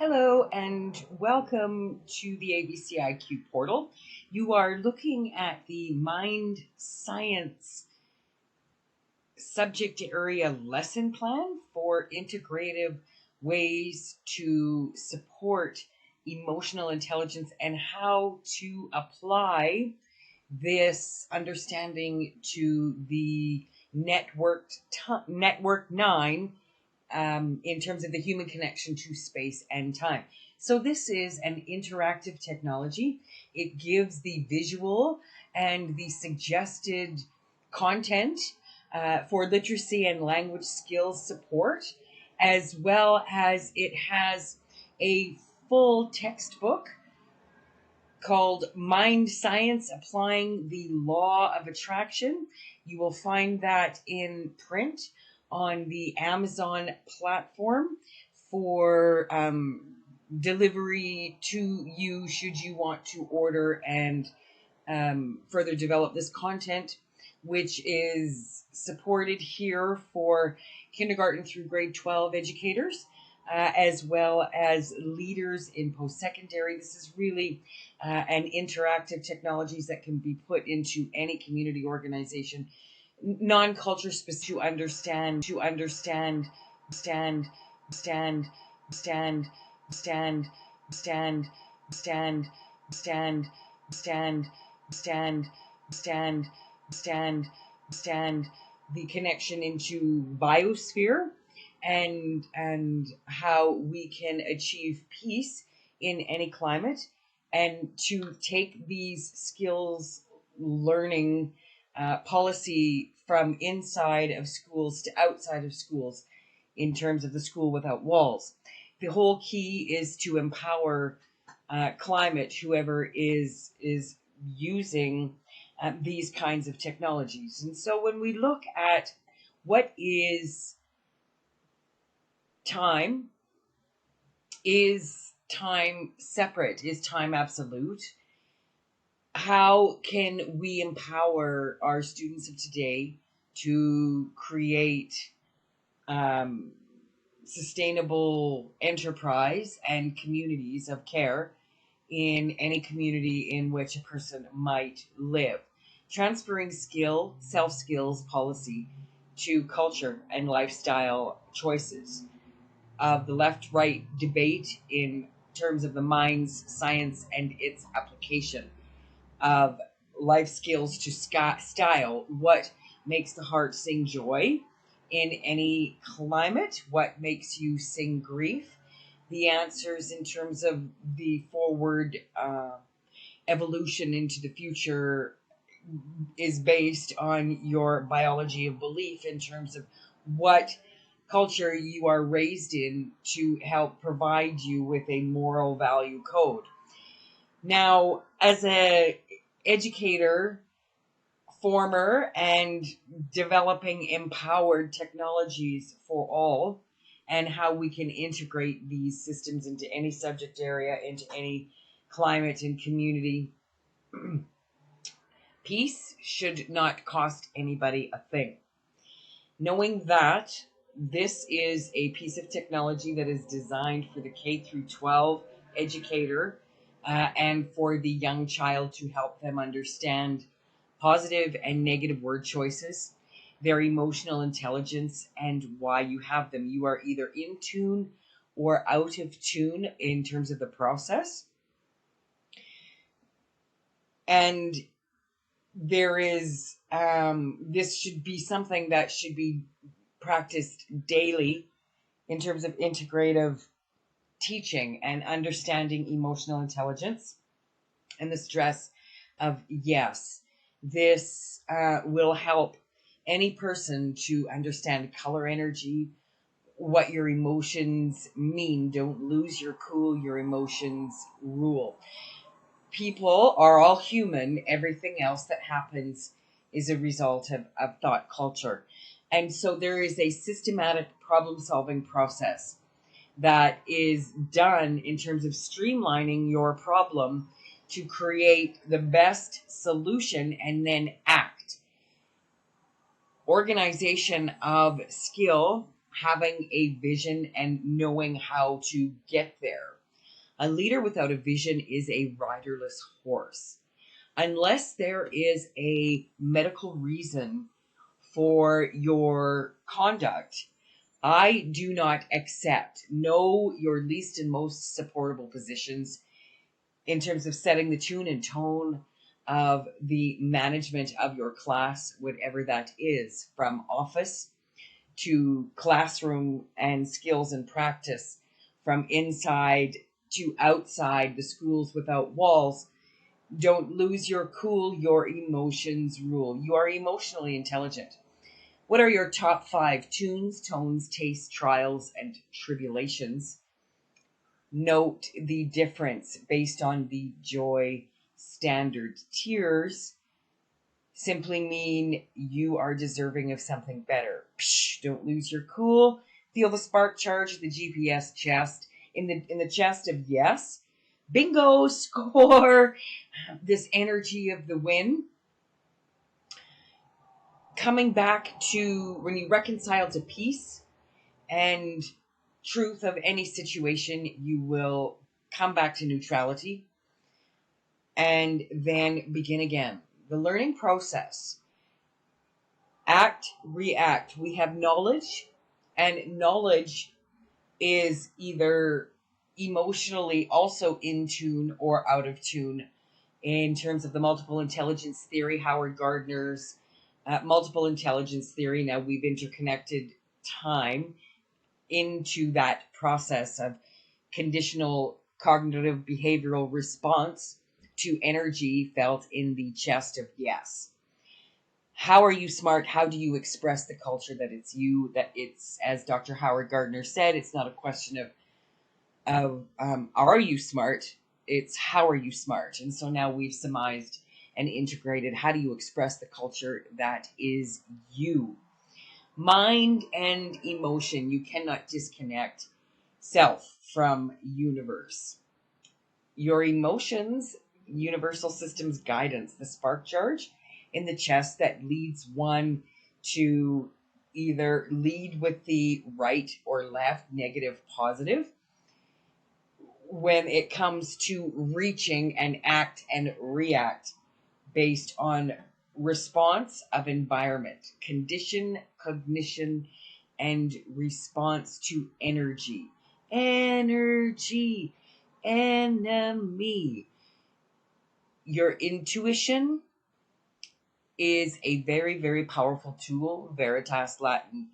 Hello and welcome to the abciq portal. You are looking at the mind science subject area lesson plan for integrative ways to support emotional intelligence and how to apply this understanding to the network 9 in terms of the human connection to space and time. So this is an interactive technology. It gives the visual and the suggested content for literacy and language skills support, as well as it has a full textbook called Mind Science Applying the Law of Attraction. You will find that in print on the Amazon platform for delivery to you should you want to order and further develop this content, which is supported here for kindergarten through grade 12 educators, as well as leaders in post-secondary. This is really an interactive technologies that can be put into any community organization, non-culture specific, to understand, stand, stand, stand, stand, stand, stand, stand, stand, stand, stand, stand, stand, the connection into biosphere and how we can achieve peace in any climate, and to take these skills learning policy from inside of schools to outside of schools in terms of the school without walls. The whole key is to empower climate, whoever is using these kinds of technologies. And so when we look at what is time separate? Is time absolute? How can we empower our students of today to create sustainable enterprise and communities of care in any community in which a person might live? Transferring self skills policy to culture and lifestyle choices of the left-right debate in terms of the mind's science and its application of life skills to style. What makes the heart sing joy in any climate? What makes you sing grief? The answers in terms of the forward evolution into the future is based on your biology of belief in terms of what culture you are raised in to help provide you with a moral value code. Now, as a educator, former, and developing empowered technologies for all, and how we can integrate these systems into any subject area, into any climate and community, peace should not cost anybody a thing. Knowing that this is a piece of technology that is designed for the K through 12 educator, and for the young child to help them understand positive and negative word choices, their emotional intelligence, and why you have them. You are either in tune or out of tune in terms of the process. And there is, this should be something that should be practiced daily in terms of integrative teaching and understanding emotional intelligence and the stress of yes. This will help any person to understand color energy, what your emotions mean. Don't lose your cool, your emotions rule. People are all human. Everything else that happens is a result of thought culture. And so there is a systematic problem-solving process that is done in terms of streamlining your problem to create the best solution and then act. Organization of skill having a vision and knowing how to get there. A leader without a vision is a riderless horse. Unless there is a medical reason for your conduct, I do not accept. Know your least and most supportable positions in terms of setting the tune and tone of the management of your class, whatever that is, from office to classroom and skills and practice, from inside to outside the schools without walls. Don't lose your cool, your emotions rule. You are emotionally intelligent. What are your top 5 tunes, tones, tastes, trials, and tribulations? Note the difference based on the joy standard. Tears simply mean you are deserving of something better. Psh, don't lose your cool. Feel the spark charge of the GPS chest in the chest of yes. Bingo, score. This energy of the win. Coming back to when you reconcile to peace and truth of any situation, you will come back to neutrality and then begin again. The learning process. Act, react. We have knowledge, and knowledge is either emotionally also in tune or out of tune. In terms of the multiple intelligence theory, Howard Gardner's multiple intelligence theory, now we've interconnected time into that process of conditional cognitive behavioral response to energy felt in the chest of yes. How are you smart? How do you express the culture that it's you, that it's, as Dr. Howard Gardner said, it's not a question of are you smart? It's how are you smart? And so now we've surmised and integrated how do you express the culture that is you. Mind and emotion, you cannot disconnect self from universe. Your emotions, universal systems guidance, the spark charge in the chest that leads one to either lead with the right or left, negative, positive. When it comes to reaching and act and react based on response of environment, condition, cognition, and response to energy. Energy, enemy. Your intuition is a very, very powerful tool. Veritas Latin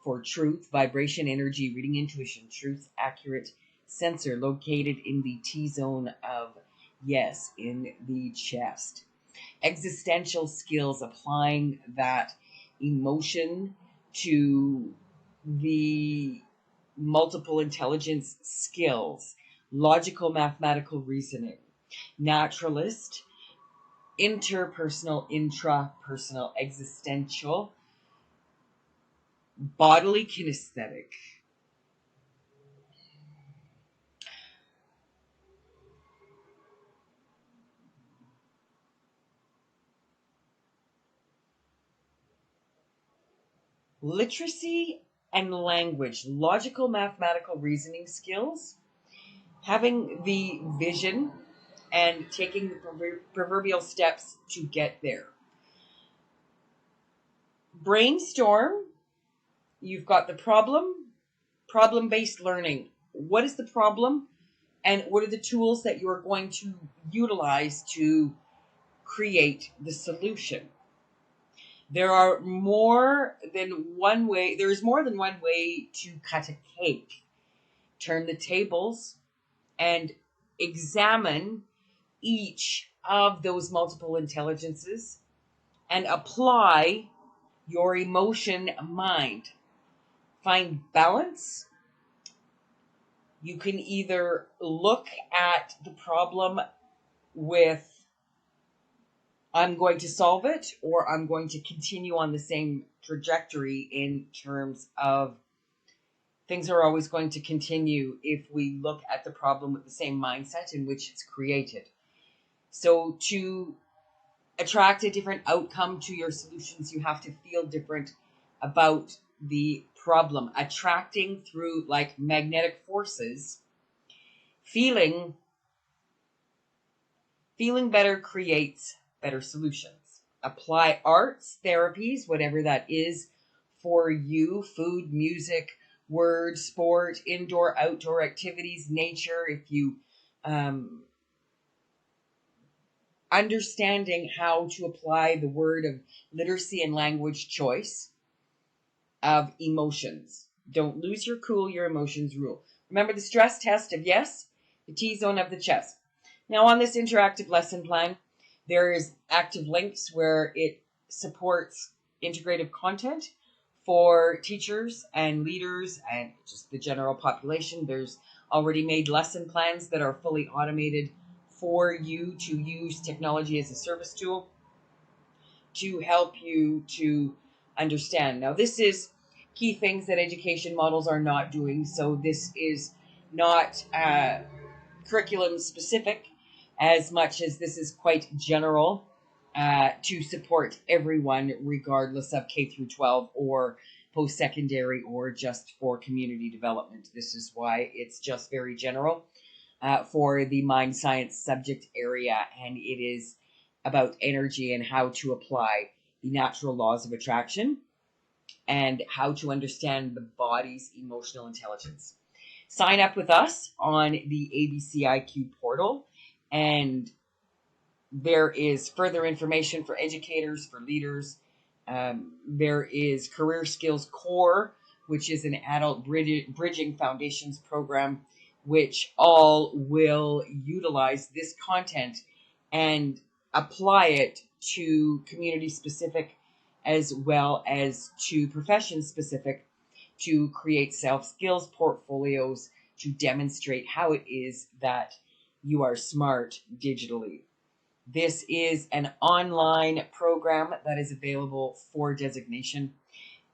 for truth, vibration, energy, reading, intuition, truth, accurate sensor located in the T-zone of yes, in the chest. Existential skills, applying that emotion to the multiple intelligence skills, logical mathematical reasoning, naturalist, interpersonal, intrapersonal, existential, bodily kinesthetic. Literacy and language, logical mathematical reasoning skills, having the vision and taking the proverbial steps to get there. Brainstorm, you've got the problem-based learning. What is the problem and what are the tools that you're going to utilize to create the solution? There is more than one way to cut a cake. Turn the tables and examine each of those multiple intelligences and apply your emotion mind. Find balance. You can either look at the problem with I'm going to solve it, or I'm going to continue on the same trajectory in terms of things are always going to continue if we look at the problem with the same mindset in which it's created. So to attract a different outcome to your solutions, you have to feel different about the problem. Attracting through like magnetic forces. Feeling better creates better solutions. Apply arts, therapies, whatever that is for you, food, music, word, sport, indoor, outdoor activities, nature. If you understanding how to apply the word of literacy and language choice of emotions. Don't lose your cool, your emotions rule. Remember the stress test of yes, the T-zone of the chest. Now on this interactive lesson plan, there is active links where it supports integrative content for teachers and leaders and just the general population. There's already made lesson plans that are fully automated for you to use technology as a service tool to help you to understand. Now, this is key things that education models are not doing. So this is not curriculum specific as much as this is quite general to support everyone regardless of K through 12 or post-secondary or just for community development. This is why it's just very general for the mind science subject area, and it is about energy and how to apply the natural laws of attraction and how to understand the body's emotional intelligence. Sign up with us on the abciq portal, and there is further information for educators, for leaders. There is Career Skills Core, which is an adult bridging foundations program, which all will utilize this content and apply it to community specific as well as to profession specific to create self-skills portfolios to demonstrate how it is that you are smart digitally. This is an online program that is available for designation.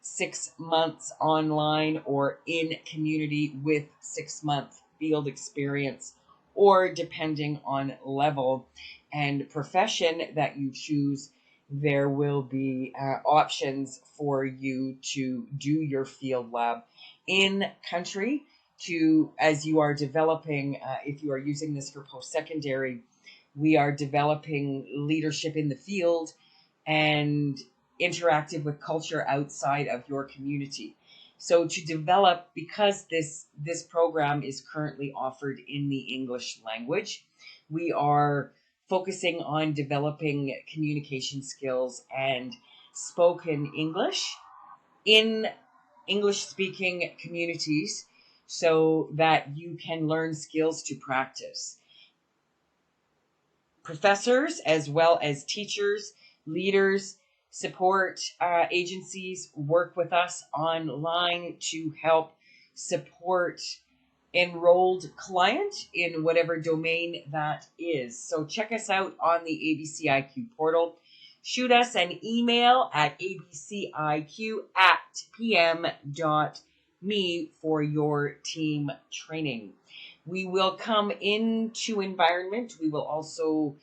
6 months online or in community with 6-month field experience, or depending on level and profession that you choose, there will be options for you to do your field lab in country to, as you are developing, if you are using this for post-secondary, we are developing leadership in the field and interactive with culture outside of your community. So to develop, because this program is currently offered in the English language, we are focusing on developing communication skills and spoken English in English-speaking communities so that you can learn skills to practice. Professors, as well as teachers, leaders, support agencies work with us online to help support enrolled client in whatever domain that is. So check us out on the abciq portal. Shoot us an email at abciq@pm.me for your team training. We will come into environment. We will also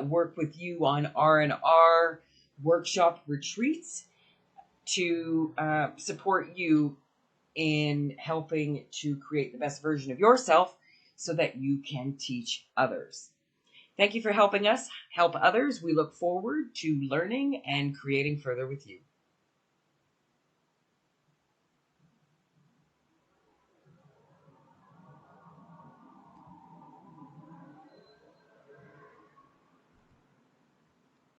work with you on R&R workshop retreats to support you in helping to create the best version of yourself so that you can teach others. Thank you for helping us help others. We look forward to learning and creating further with you.